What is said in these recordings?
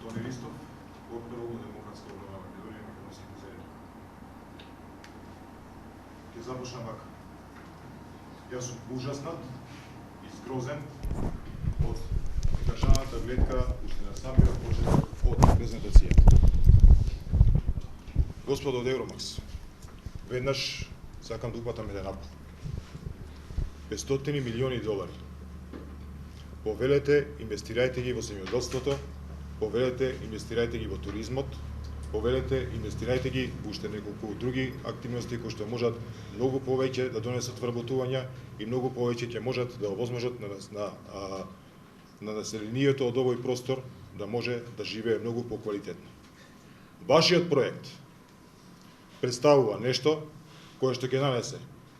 Тони Ристов, Опера Демократска обнова Македонија, Македонски музеј. Ќе започнам вака. Јас сум ужаснат и згрозен од државната гледка уште на самиот почеток од презентацијата. Господо од Евромакс, веднаш сакам да упатам еден апел. 500 милиони долари. Повелете, инвестирајте ги во земјоделството, повелете, инвестирајте ги во туризмот, повелете, инвестирајте ги во уште неколку други активности кои што можат многу повеќе да донесат вработувања и многу повеќе ќе можат да овозможат на населението од овој простор да може да живее многу поквалитетно. Вашиот проект представува нешто кое што ќе нанесе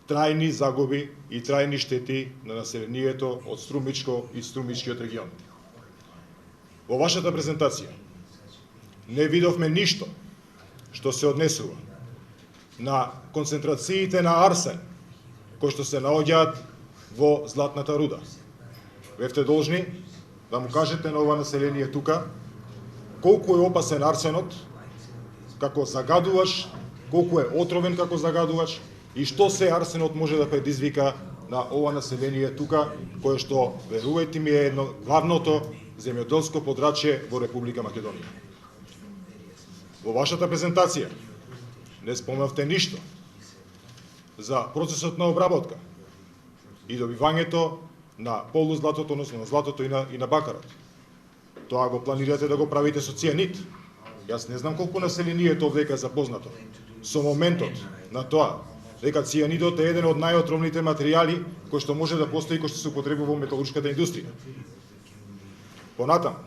трајни загуби и трајни штети на населението од Струмичко и Струмичкиот регион. Во вашата презентација не видовме ништо што се однесува на концентрациите на арсен кои што се наоѓаат во златната руда. Бевте должни да му кажете на ова население тука колку е опасен арсенот како загадуваш, колку е отровен како загадуваш и што се арсенот може да предизвика на ова население тука, кое што, верувајте ми, е едно главното земјоделско подрачје во Република Македонија. Во вашата презентација не спомнавте ништо за процесот на обработка и добивањето на полузлатото, односно на златото и на бакарот. Тоа го планирате да го правите со цијанид. Јас не знам колку населението овдека е запознато со моментот на тоа дека цијанидот е еден од најотровните материјали кои што може да постои, кои што се употребува во металуршката индустрија. Понатаму,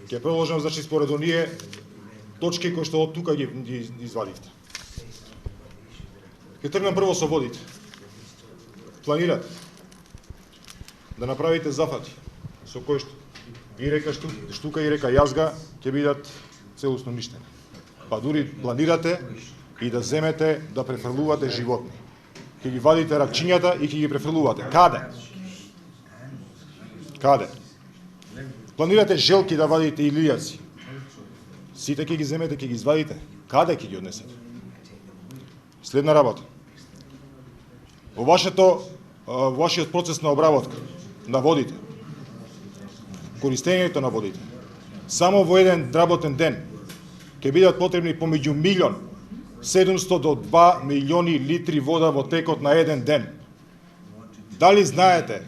ќе продолжам, значи, според оние точки кои што од тука ги извадивте. Ќе тргнам прво со водите. Планирате да направите зафати со кои што и река Штука и река Јазга ќе бидат целосно ништени. Па дури планирате и да земете да префрлувате животни. Ќе ги вадите ракчињата и ќе ги префрлувате. Каде? Каде? Планирате желки да вадите и лијаци. Сите ќе ги земете, ќе ги извадите. Каде ќе ги однесете? Следна работа. Во вашиот процес на обработка на водите, користењето на водите, само во еден работен ден ќе бидат потребни помеѓу 1.700.000 до 2 милиони литри вода во текот на еден ден. Дали знаете,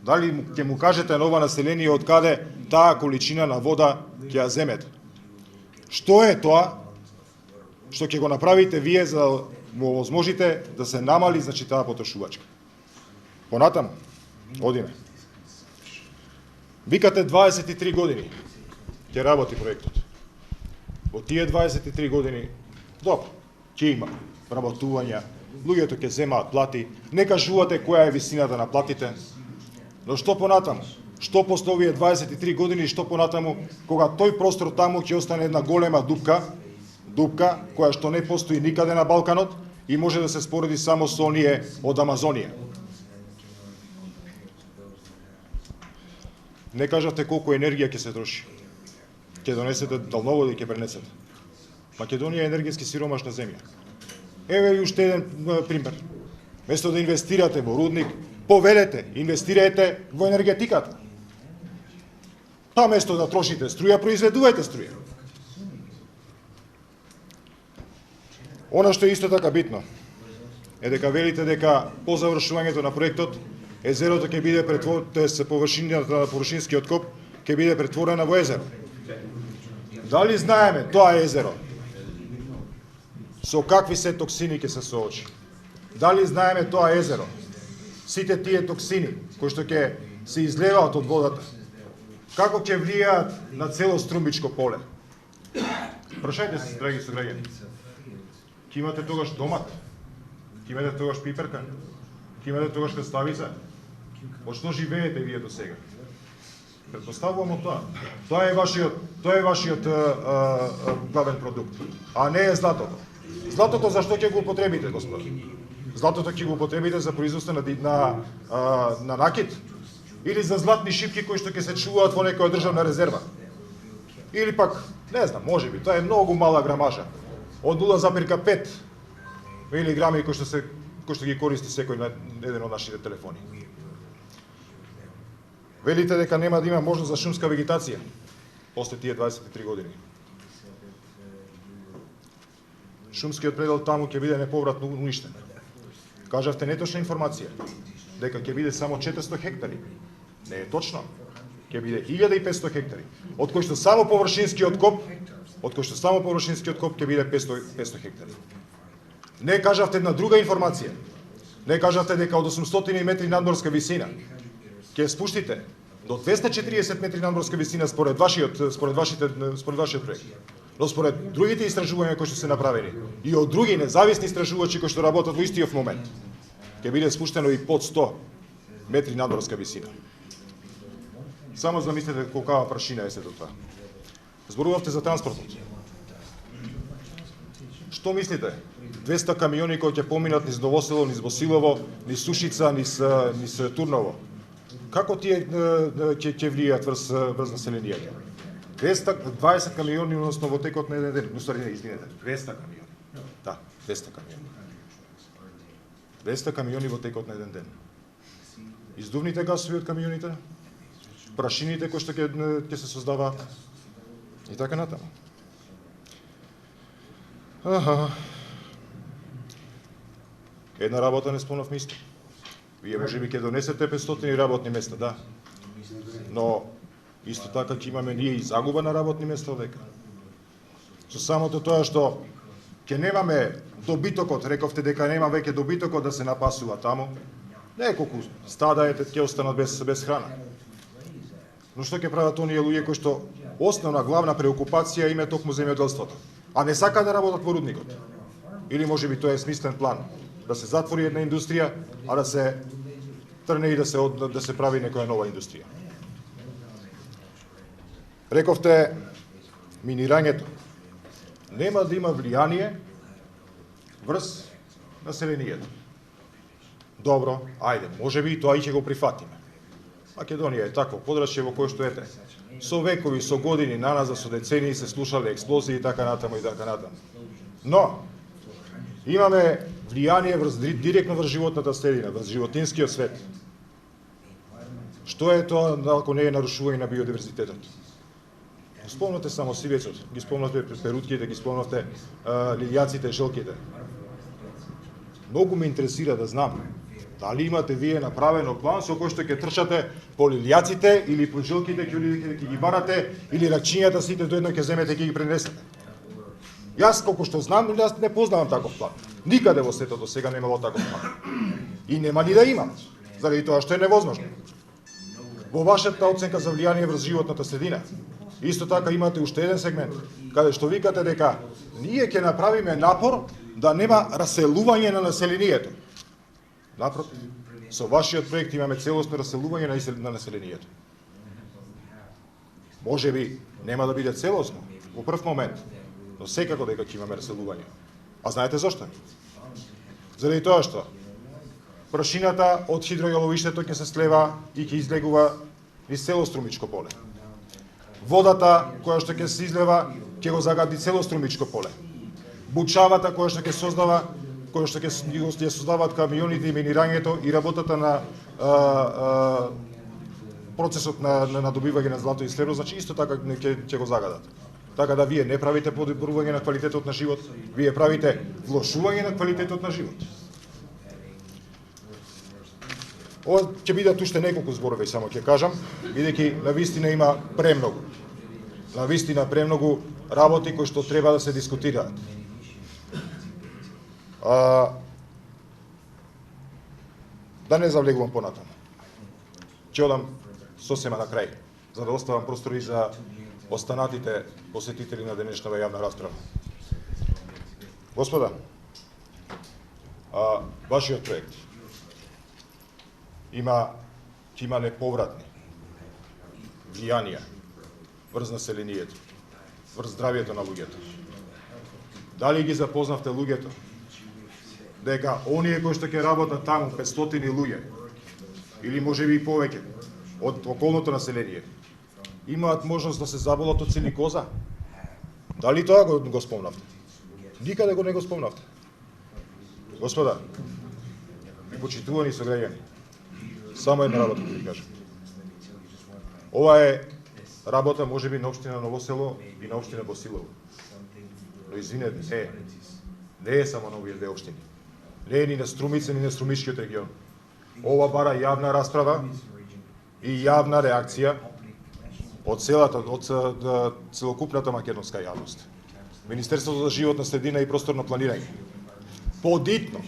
дали ќе му кажете на ова население од каде таа количина на вода ќе ја земете? Што е тоа што ќе го направите вие за да му овозможите да се намали, значи, таа потрошувачка? Понатаму, одиме. Викате 23 години ќе работи проектот. Во тие 23 години, добро, ќе има вработувања, луѓето ќе земаат плати, не кажувате која е висината на платите, но што понатаму? Што после овие 23 години, што понатаму, кога тој простор таму ќе остане една голема дупка која што не постои никаде на Балканот и може да се спореди само со оние од Амазонија. Не кажате колку енергија ќе се троши. Ќе донесете далноводи и ќе пренесете. Македонија е енергетски сиромашна земја. Еве и уште еден пример. Место да инвестирате во рудник, повелете, инвестирајте во енергетиката. Па место да трошите струја, произведувајте струја. Она што е исто така битно е дека велите дека по завршувањето на проектот езерото ќе биде претворено, се површината на површинскиот коп ќе биде претворена во езеро. Дали знаеме тоа езеро со какви се токсини ќе се соочи? Дали знаеме тоа езеро, сите тие токсини кои што ќе се излеваат од водата, како ќе влијаат на цело Струмичко поле? Прашајте се, драги сограѓани. Ќе имате тогаш домат? Ќе имате тогаш пиперка? Ќе имате тогаш краставица? Од што живеете вие до сега? Предпоставувам од тоа. Тоа е вашиот главен продукт, а не е златото. Златото зашто ќе го употребите, господа? Златото ќе го употребите за производство на накит или за златни шипки кои што ќе се чуваат во некоја државна резерва. Или пак, не знам, може би, тоа е многу мала грамажа. Од 0,5 милиграми кои што ги користи секој на еден од нашите телефони. Велите дека нема да има можност за шумска вегетација после тие 23 години. Шумскиот предел таму ќе биде неповратно уништен. Кажавте неточна информација, дека ќе биде само 400 хектари. Не е точно. Ќе биде 1500 хектари, од кои што само површинскиот коп ќе биде 500 хектари. Не кажавте една друга информација. Не кажавте дека од 800 метри надморска висина ќе спуштите до 240 метри надморска висина според вашиот проект. Но според другите истражувања кои што се направени и од други независни истражувачи кои што работат во истиот момент, ќе биде спуштено и под 100 метри надморска висина. Само замислете колкава прашина е сето тоа. Зборувавте за транспортот. Што мислите? 200 камиони кои ќе поминат низ Новосело, низ Босилово, низ Сушица, низ Турново. Како тие ќе влијаат врз населението? 220 камиони, односно во текот на еден ден. Извинете, 200 камиони. Да, 200 камиони. 200 камиони во текот на еден ден. Издувните гасови од камионите, прашините кои што ќе се создаваат и така натаму. Една работа не спомнавме исто. Вие можеби ќе донесете 500 работни места, да. Но исто така ќе имаме ние и загуба на работни места овека. Со самото тоа што ќе немаме добитокот, рековте дека нема веќе добитокот да се напасува таму, неколку стада ќе останат без храна. Но што ќе прават оние луѓе кои што основна главна преокупација им е токму земјоделството, а не сака да работат во рудникот? Или можеби тоа е смислен план да се затвори една индустрија, а да се трне и да се прави некоја нова индустрија. Рековте, минирањето нема да има влијание врз населението. Добро, ајде, можеби и тоа и ќе го прифатиме. Македонија е такво подрачје во кое што ете, со векови, со години наназад, со децении се слушале експлозии и така натаму и така натаму. Но имаме влијание директно врз животната средина, врз животинскиот свет. Што е тоа ако не е нарушување на биодиверзитетот? Спомнате само сивецот, ги спомнате перутките, ги спомнате лилјаците, желките. Многу ме интересира да знам дали имате вие направено план со кој што ќе трчате по лилјаците или по желките, ќе ги барате, или ракчињата сите до едно ќе земете и ќе ги пренесете. Јас колку што знам, јас не познавам таков план. Никаде во светот до сега немало таков план. И нема ни да има, заради тоа што е невозможно. Во вашата оценка за влијание врз животната средина, исто така имате уште еден сегмент, каде што викате дека ние ќе направиме напор да нема раселување на населението. Напротив, со вашиот проект имаме целосно раселување на населението. Можеби нема да биде целосно во прв момент, но секако дека ќе имаме раселување. А знаете зошто? Заради тоа што прашината од хидројаловиштето ќе се слева и ќе излегува низ цело Струмичко поле. Водата која што ќе се излева ќе го загади цело Струмичко поле. Бучавата која што ќе создава, која што ќе создаваат камионите и минирањето и работата на процесот на добивање на злато и сребро, значи исто така ќе го загадат. Така да вие не правите подобрување на квалитетот на живот, вие правите влошување на квалитетот на живот. Ова ќе бидат уште неколку зборови, само ќе кажам, бидејќи навистина има премногу. Навистина премногу работи кои што треба да се дискутираат. Да не завлегувам понатаму. Ќе одам сосема на крај, за да оставам простори за останатите посетители на денешната јавна расправа. Господа, вашиот проект ќе има неповратни влијанија врз населението, врз здравието на луѓето. Дали ги запознавте луѓето дека оние кои што ќе работат таму, 500 луѓе, или можеби и повеќе, од околното население, имаат можност да се заболат од силикоза. Дали тоа го спомнавте? Никаде го не го спомнавте. Господа, почитувани сограѓани, само една работа да ви кажам. Ова е работа можеби на општина Ново село и на општина Босилово. Но извинете, не е само на овие две општини. Не е ни на Струмица, ни на Струмишкиот регион. Ова бара јавна расправа и јавна реакција од целокупната македонска јавност. Министерството за животна средина и просторно планирање подитно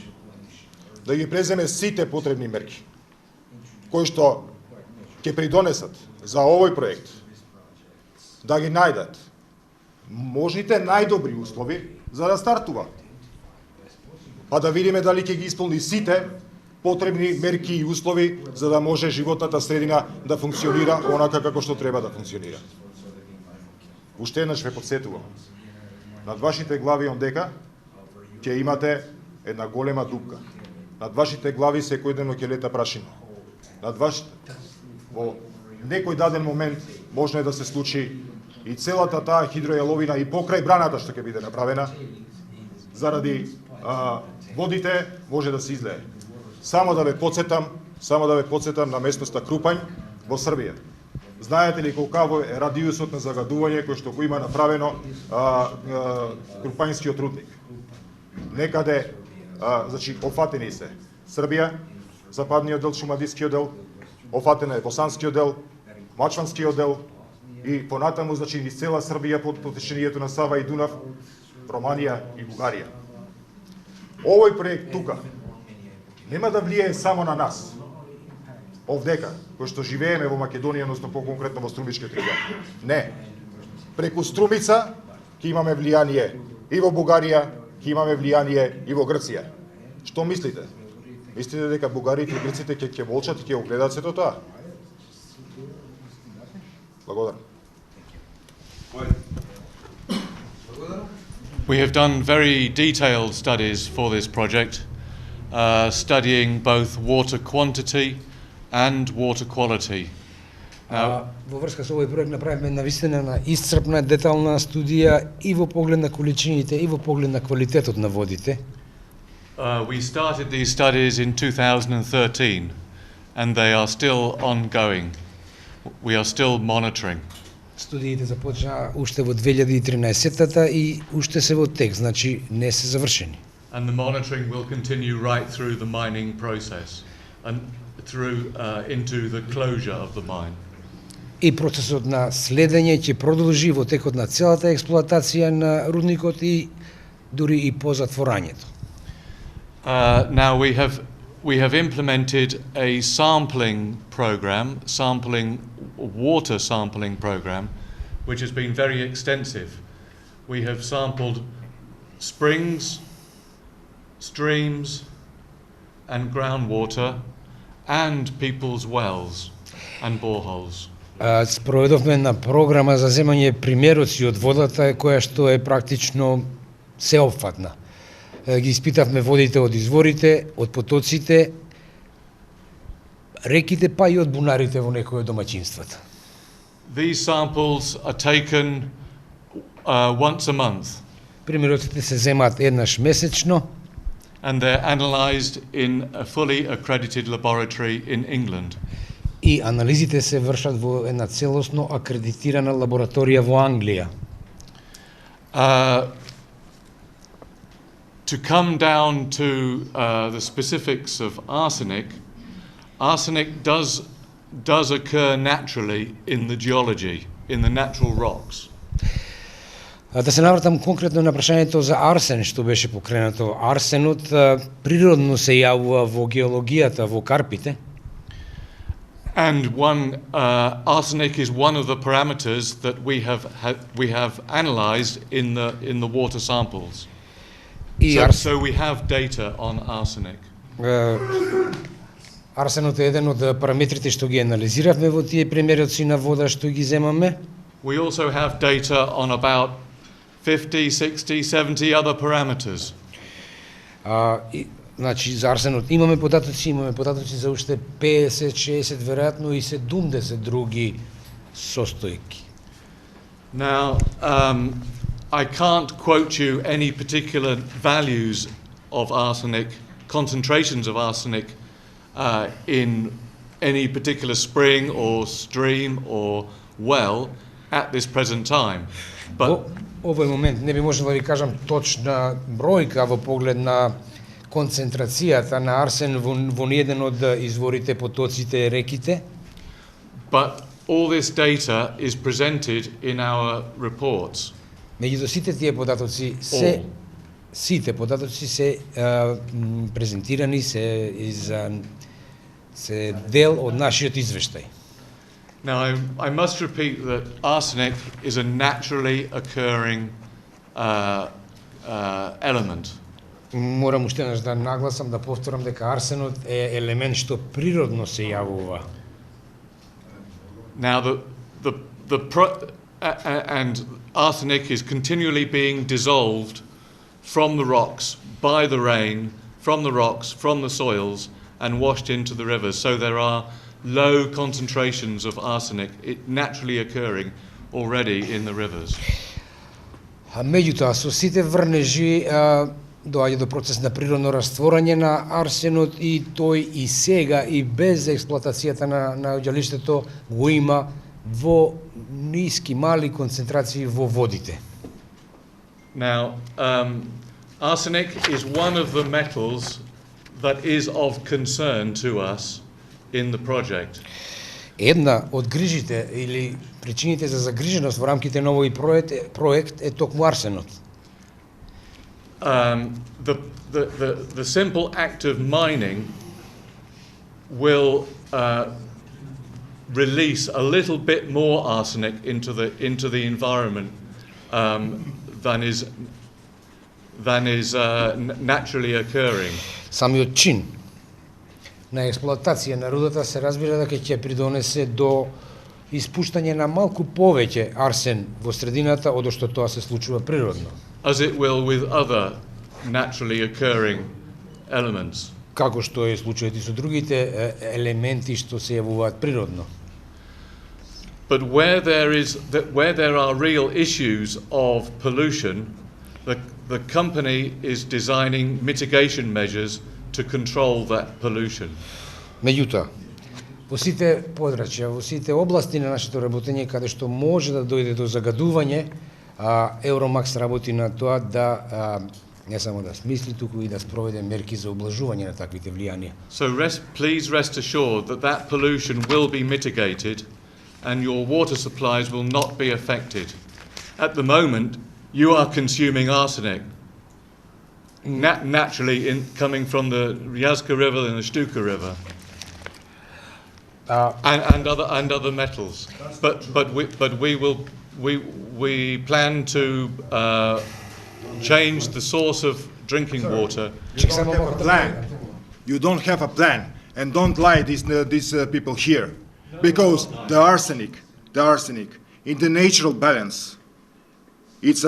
да ги преземе сите потребни мерки кои што ќе придонесат за овој проект, да ги најдат можните најдобри услови за да стартува. Па да видиме дали ќе ги исполни сите потребни мерки и услови за да може животната средина да функционира онака како што треба да функционира. Уште еднаш ве потсетувам. Над вашите глави ондека ќе имате една голема дупка. Над вашите глави секојдневно ќе лета прашина. Во некој даден момент можно е да се случи и целата таа хидројаловина и покрај браната што ќе биде направена заради водите може да се излее. Само да ве потсетам на местноста Крупањ во Србија. Знаете ли колкаво е радиусот на загадување кој што го има направено Крупањскиот рудник? Некаде, значи, офатени се Србија, западниот дел, шумадискиот дел, офатена е босанскиот дел, мачванскиот дел и понатаму, значи, низ цела Србија под течението на Сава и Дунав, Романија и Бугарија. Овој проект тука нема да влијае само на нас, овдека, кои што живееме во Македонија, односно по-конкретно во Струмишкиот регион. Не. Преку Струмица ќе имаме влијание и во Бугарија, ќе имаме влијание и во Грција. Што мислите? Мислите дека бугарите и грците ќе молчат и ќе го гледаат сето тоа? Благодарам. We have done very detailed studies for this project, studying both water quantity and water quality. Во врска со овој проект направивме навистина на исцрпна детална студија и во поглед на количините и во поглед на квалитетот на водите. We started these studies in 2013 and they are still ongoing. We are still monitoring. Студиите започнаа уште во 2013-та и уште се во тек, значи не се завршени. And the monitoring will continue right through the mining process and through into the closure of the mine. И процесот на следење ќе продолжи во текот на целата експлоатација на рудникот и дури и по затворањето. Now we have implemented a sampling program, water sampling program, which has been very extensive. We have sampled springs, streams, and groundwater, and people's wells and boreholes. Спроведовме една програма за земање примероци од водата која што е практично сеопфатна. Ги испитавме водите од изворите, од потоците, реките, па и од бунарите во некои од домаќинствата. These samples are taken once a month. Примероците се земаат еднаш месечно. And they're analysed in a fully accredited laboratory in England. И анализите се вршат во една целосно акредитирана лабораторија во Англија. To come down to the specifics of arsenic, arsenic does occur naturally in the geology, in the natural rocks. Да се навратам конкретно на прашањето за арсен што беше покренато. Арсенот природно се јавува во геологијата, во карпите. And arsenic is one of the parameters that we have analysed in the water samples. So we have data on arsenic. Арсенот е еден од параметрите што ги анализиравме во тие примероци на вода што ги земаме. We also have data on about 50, 60, 70 other parameters. Значи за арсенот имаме податоци за уште 50, 60 веројатно и 70 други состојки. Now, I can't quote you any particular values of arsenic, concentrations of arsenic in any particular spring or stream or well at this present time. But Во овој момент не би можел да ви кажам точна бројка во поглед на концентрацијата на арсен во ниеден од изворите, потоците, реките. But all this data is presented in our reports. Меѓутоа сите тие податоци сите податоци се презентирани, се дел од нашиот извештај. Now, I must repeat that arsenic is a naturally occurring element. Морам уште еднаш да нагласам, да повторам дека арсенот е елемент што природно се јавува. Now, and arsenic is continually being dissolved from the rocks, by the rain, from the rocks, from the soils, and washed into the rivers. So there are low concentrations of arsenic naturally occurring already in the rivers. Меѓутоа, со сите врнежи доаѓа до процес на природно растворање на арсенот и тој и сега и без експлоатацијата на оѓалиштето го има во ниски, мали концентрации во водите. Now, arsenic is one of the metals that is of concern to us in the project. Една од грижите или причините за загриженост во рамките на овој проект е токму арсенот. The simple act of mining will release a little bit more arsenic into the environment than is naturally occurring. Самиот чин на експлоатација на рудата се разбира дека ќе придонесе до испуштање на малку повеќе арсен во средината од што тоа се случува природно. As it will with other naturally occurring elements. Како што е случајот и со другите елементи што се јавуваат природно. But where there are real issues of pollution, the company is designing mitigation measures to control that pollution. Меѓутоа, во сите подрачја, во сите области на нашето работење каде што може да дојде до загадување, Евромакс работи на тоа да не само да смисли, туку и да спроведе мерки за облажување на таквите влијанија. So please rest assured that pollution will be mitigated and your water supplies will not be affected. At the moment, you are consuming arsenic. Naturally coming from the Ryazka River and the Stuka River, and other metals. But we plan to change the source of drinking water. You don't have a plan. You don't have a plan, and don't lie these people here, because the arsenic in the natural balance, it's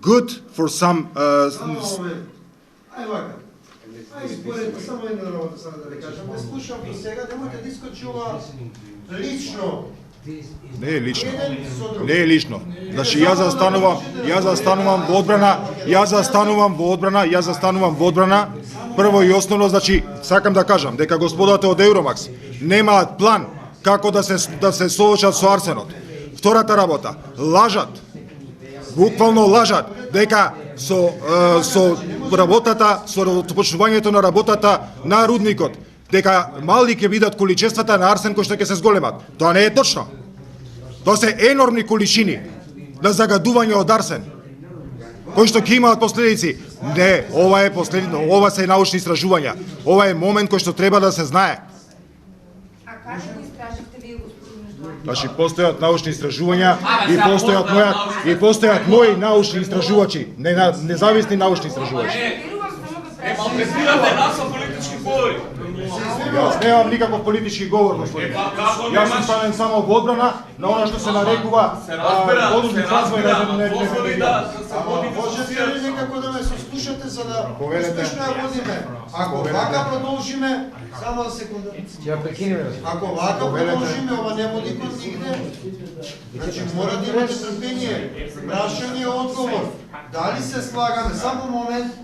good for some. Само една работа само да ви кажам. Не слушам до сега, немојте да искочи ова лично. Не е лично. Не е лично. Значи јас застанувам во одбрана, прво и основно, значи сакам да кажам дека господата од Евромакс немаат план како да се соочат со арсенот. Втората работа, лажат. Буквално лажат дека со работата, со почнувањето на работата на рудникот, дека мали ќе бидат количествата на арсен кои што ќе се зголемат. Тоа не е точно. Тоа се енормни количини на загадување од арсен, кои што ќе имаат последици. Не, ова се научни истражувања. Ова е момент кој што треба да се знае. А како го истраживте вие, господин Междунаrodni? Значи постојат научни истражувања и постојат мои научни истражувачи, независни научни истражувачи. Малтретирате нас со политички говори. Јас немам никаков политички говор, господин. Јас сум станен само во одбрана на она што се нарекува подобни фразови на апелирам некако да ме сослушате за да Повелете. успешно ја водиме. Ако Повелете. вака продолжиме, само секунда. Ќе прекинеме. Ако вака продолжиме, ова не води кон нигде. Значи мора да имате трпение, прашање, одговор. Дали се слагаме? Само момент.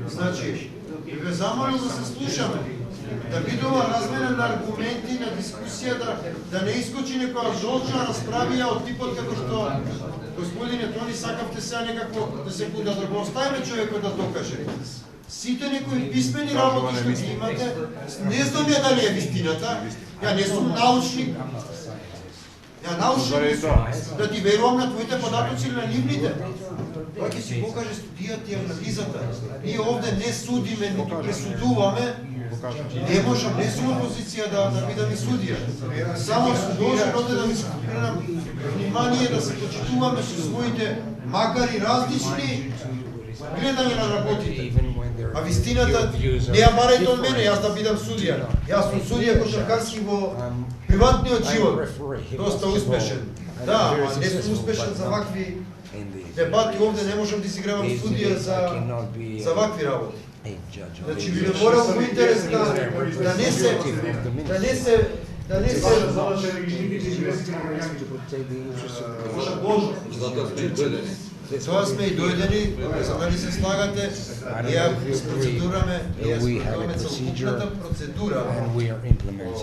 Значи, ве замолил да се слушаме, да бидува размена на аргументи, на дискусија, да не искочи некоја жолчна расправија од типот како што господине Тони сакавте сега некако да се да го оставиме човекот да докаже. Сите некои писмени работи што ги имате, не знам ја дали е вистината, ја не сум научник, ја научник да ти верувам на твоите податоци или на нивните. Тоа ќе си покаже студијата и анализата. Ние овде не судиме, ниту пресудуваме. Не можам, не сум во позиција да бидам и судија. Само сум должен овде да ми се спренам внимание, да се почитуваме со своите, макар и различни гледање на работите. А вистината не ја барајте од мене, јас да бидам судија. Јас сум судија кошаркарски во приватниот живот. Доста успешен. Да, ама не сум успешен за вакви дебати овде, не можам да изигравам судија за вакви работи. Значи би морал во интерес да не се Тоа сме и дојдени, за да ни се слагате, ние процедураме, ние спортуваме целокупната процедура.